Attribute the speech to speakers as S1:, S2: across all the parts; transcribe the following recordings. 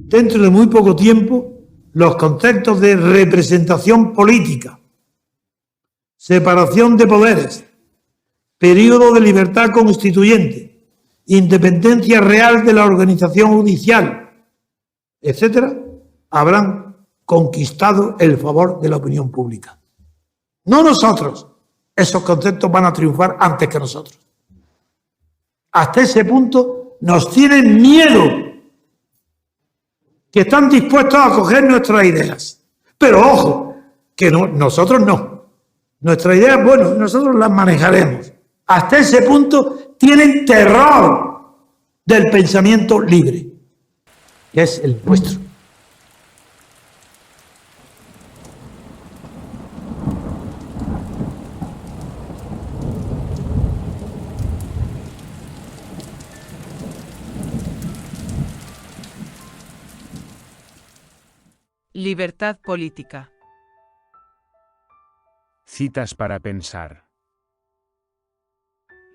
S1: dentro de muy poco tiempo los conceptos de representación política, separación de poderes, periodo de libertad constituyente, independencia real de la organización judicial, etcétera, habrán conquistado el favor de la opinión pública. No nosotros. Esos conceptos van a triunfar antes que nosotros. Hasta ese punto nos tienen miedo, que están dispuestos a coger nuestras ideas. Pero ojo, que no, nosotros no. Nuestras ideas, bueno, nosotros las manejaremos. Hasta ese punto tienen terror del pensamiento libre, que es el nuestro.
S2: Libertad política.
S3: Citas para pensar.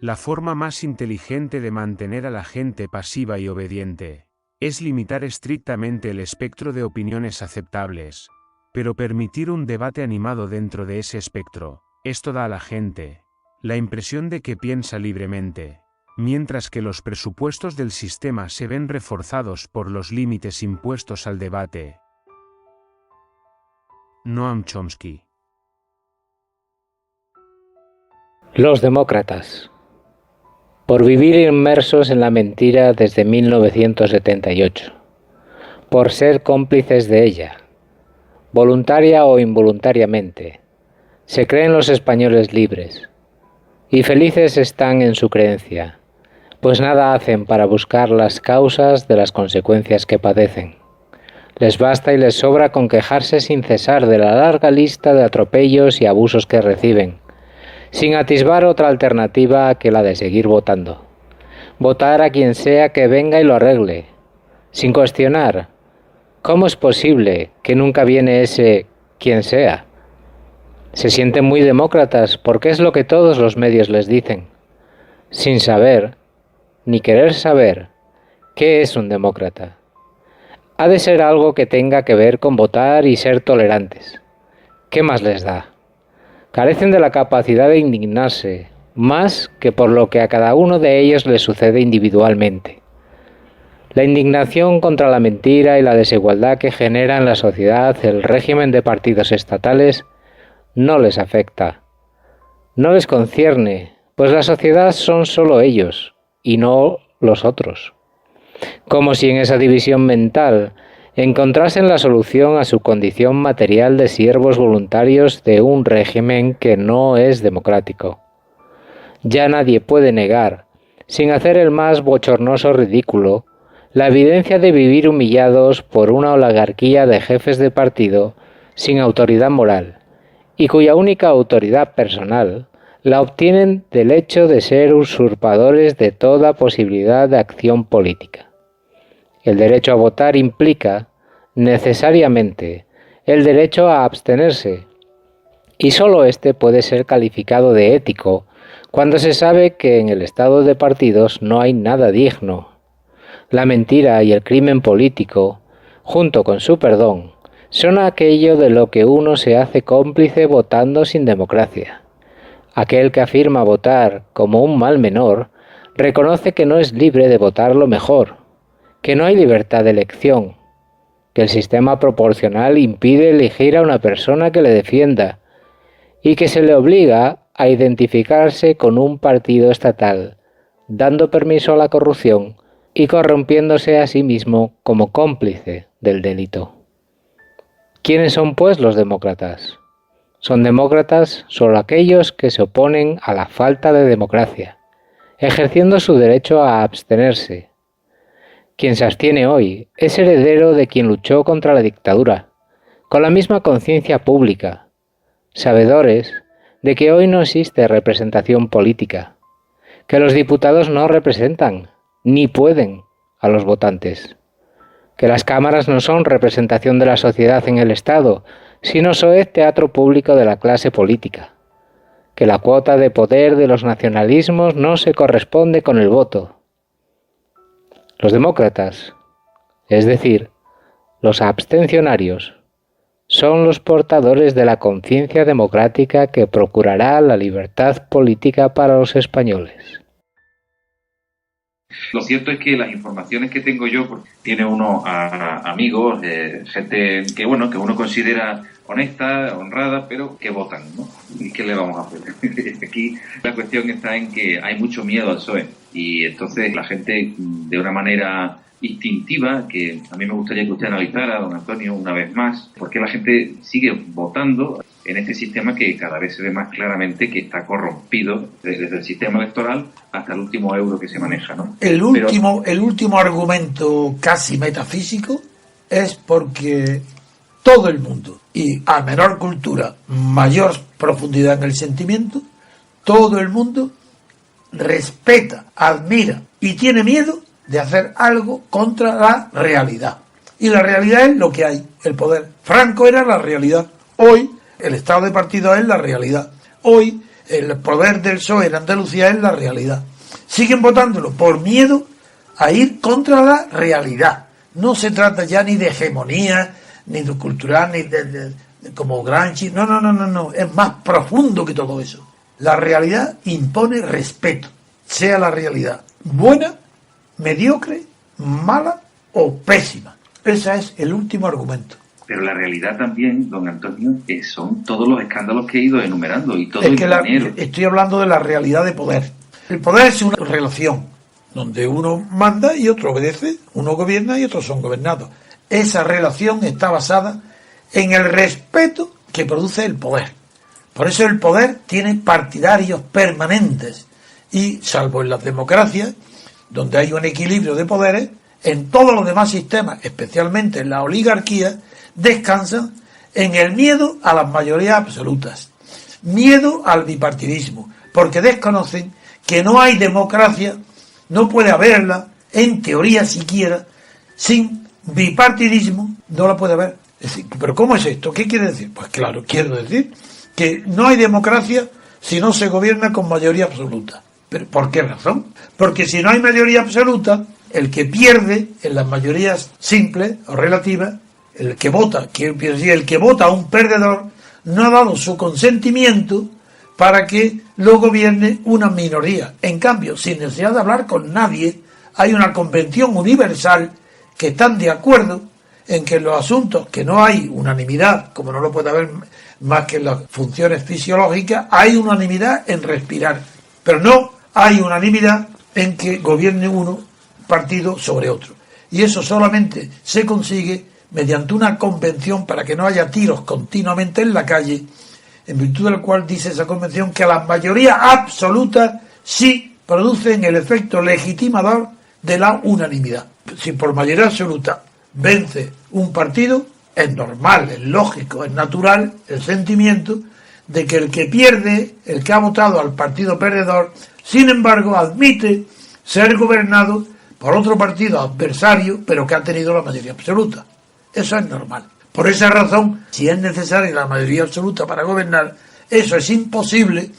S3: La forma más inteligente de mantener a la gente pasiva y obediente es limitar estrictamente el espectro de opiniones aceptables, pero permitir un debate animado dentro de ese espectro. Esto da a la gente la impresión de que piensa libremente, mientras que los presupuestos del sistema se ven reforzados por los límites impuestos al debate. Noam Chomsky.
S4: Los demócratas. Por vivir inmersos en la mentira desde 1978. Por ser cómplices de ella, voluntaria o involuntariamente. Se creen los españoles libres. Y felices están en su creencia, pues nada hacen para buscar las causas de las consecuencias que padecen. Les basta y les sobra con quejarse sin cesar de la larga lista de atropellos y abusos que reciben, sin atisbar otra alternativa que la de seguir votando. Votar a quien sea que venga y lo arregle, sin cuestionar. ¿Cómo es posible que nunca viene ese quien sea? Se sienten muy demócratas porque es lo que todos los medios les dicen, sin saber, ni querer saber, qué es un demócrata. Ha de ser algo que tenga que ver con votar y ser tolerantes. ¿Qué más les da? Carecen de la capacidad de indignarse, más que por lo que a cada uno de ellos les sucede individualmente. La indignación contra la mentira y la desigualdad que genera en la sociedad el régimen de partidos estatales no les afecta. No les concierne, pues la sociedad son solo ellos, y no los otros. Como si en esa división mental encontrasen la solución a su condición material de siervos voluntarios de un régimen que no es democrático. Ya nadie puede negar, sin hacer el más bochornoso ridículo, la evidencia de vivir humillados por una oligarquía de jefes de partido sin autoridad moral, y cuya única autoridad personal la obtienen del hecho de ser usurpadores de toda posibilidad de acción política. El derecho a votar implica, necesariamente, el derecho a abstenerse, y sólo este puede ser calificado de ético cuando se sabe que en el estado de partidos no hay nada digno. La mentira y el crimen político, junto con su perdón, son aquello de lo que uno se hace cómplice votando sin democracia. Aquel que afirma votar como un mal menor, reconoce que no es libre de votar lo mejor, que no hay libertad de elección, que el sistema proporcional impide elegir a una persona que le defienda y que se le obliga a identificarse con un partido estatal, dando permiso a la corrupción y corrompiéndose a sí mismo como cómplice del delito. ¿Quiénes son, pues, los demócratas? Son demócratas solo aquellos que se oponen a la falta de democracia, ejerciendo su derecho a abstenerse. Quien se abstiene hoy es heredero de quien luchó contra la dictadura, con la misma conciencia pública, sabedores de que hoy no existe representación política, que los diputados no representan, ni pueden, a los votantes, que las cámaras no son representación de la sociedad en el Estado, sino soez teatro público de la clase política, que la cuota de poder de los nacionalismos no se corresponde con el voto. Los demócratas, es decir, Los abstencionarios son los portadores de la conciencia democrática que procurará la libertad política para los españoles.
S5: Lo cierto es que las informaciones que tengo yo, pues, tiene uno amigos, gente que uno considera honesta, honrada, pero que votan, ¿no? ¿Y qué le vamos a hacer? Aquí la cuestión está en que hay mucho miedo al PSOE y entonces la gente, de una manera instintiva, que a mí me gustaría que usted analizara, don Antonio, una vez más, por qué la gente sigue votando en este sistema que cada vez se ve más claramente que está corrompido desde el sistema electoral hasta el último euro que se maneja, ¿no?
S1: El último argumento casi metafísico es porque todo el mundo, y a menor cultura, mayor profundidad en el sentimiento, todo el mundo respeta, admira y tiene miedo de hacer algo contra la realidad. Y la realidad es lo que hay, el poder. Franco era la realidad. Hoy el estado de partido es la realidad. Hoy el poder del PSOE en Andalucía es la realidad. Siguen votándolo por miedo a ir contra la realidad. No se trata ya ni de hegemonía, ni de cultural, ni de como Gramsci. No. Es más profundo que todo eso. La realidad impone respeto, sea la realidad buena, mediocre, mala o pésima. Ese es el último argumento.
S5: Pero la realidad también, don Antonio, son todos los escándalos que he ido enumerando y todo el
S1: dinero. Estoy hablando de la realidad de poder. El poder es una relación donde uno manda y otro obedece, uno gobierna y otros son gobernados. Esa relación está basada en el respeto que produce el poder. Por eso el poder tiene partidarios permanentes y, salvo en las democracias, donde hay un equilibrio de poderes, en todos los demás sistemas, especialmente en la oligarquía, descansan en el miedo a las mayorías absolutas, miedo al bipartidismo, porque desconocen que no hay democracia, no puede haberla, en teoría siquiera, sin bipartidismo, no la puede haber. Es decir, ¿pero cómo es esto? ¿Qué quiere decir? Pues claro, quiero decir que no hay democracia si no se gobierna con mayoría absoluta. ¿Pero por qué razón? Porque si no hay mayoría absoluta, el que pierde en las mayorías simples o relativas, el que vota a un perdedor, no ha dado su consentimiento para que lo gobierne una minoría. En cambio, sin necesidad de hablar con nadie, hay una convención universal que están de acuerdo en que en los asuntos que no hay unanimidad, como no lo puede haber más que en las funciones fisiológicas, hay unanimidad en respirar, pero no hay unanimidad en que gobierne uno partido sobre otro. Y eso solamente se consigue mediante una convención para que no haya tiros continuamente en la calle, en virtud del cual dice esa convención que las mayorías absolutas sí producen el efecto legitimador de la unanimidad. Si por mayoría absoluta vence un partido, es normal, es lógico, es natural el sentimiento de que el que pierde, el que ha votado al partido perdedor, sin embargo admite ser gobernado por otro partido adversario, pero que ha tenido la mayoría absoluta. Eso es normal. Por esa razón, si es necesaria la mayoría absoluta para gobernar, eso es imposible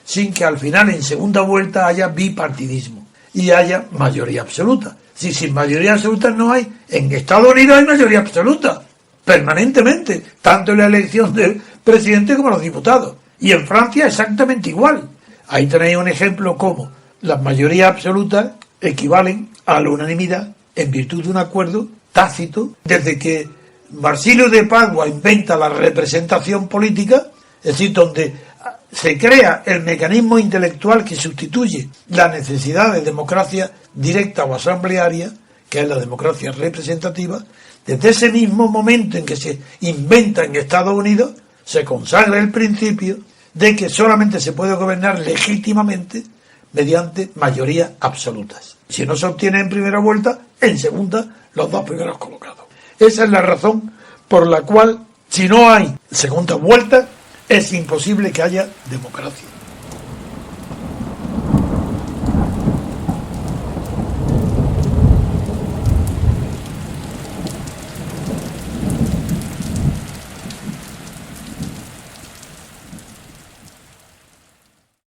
S1: sin que al final, en segunda vuelta, haya bipartidismo y haya mayoría absoluta. Si sin mayoría absoluta no hay, en Estados Unidos hay mayoría absoluta, permanentemente, tanto en la elección del presidente como los diputados. Y en Francia exactamente igual. Ahí tenéis un ejemplo como las mayorías absolutas equivalen a la unanimidad en virtud de un acuerdo tácito. Desde que Marsilio de Padua inventa la representación política, es decir, donde se crea el mecanismo intelectual que sustituye la necesidad de democracia directa o asamblearia, que es la democracia representativa, desde ese mismo momento en que se inventa en Estados Unidos, se consagra el principio de que solamente se puede gobernar legítimamente mediante mayorías absolutas. Si no se obtiene en primera vuelta, en segunda, los dos primeros colocados. Esa es la razón por la cual, si no hay segunda vuelta, es imposible que haya democracia.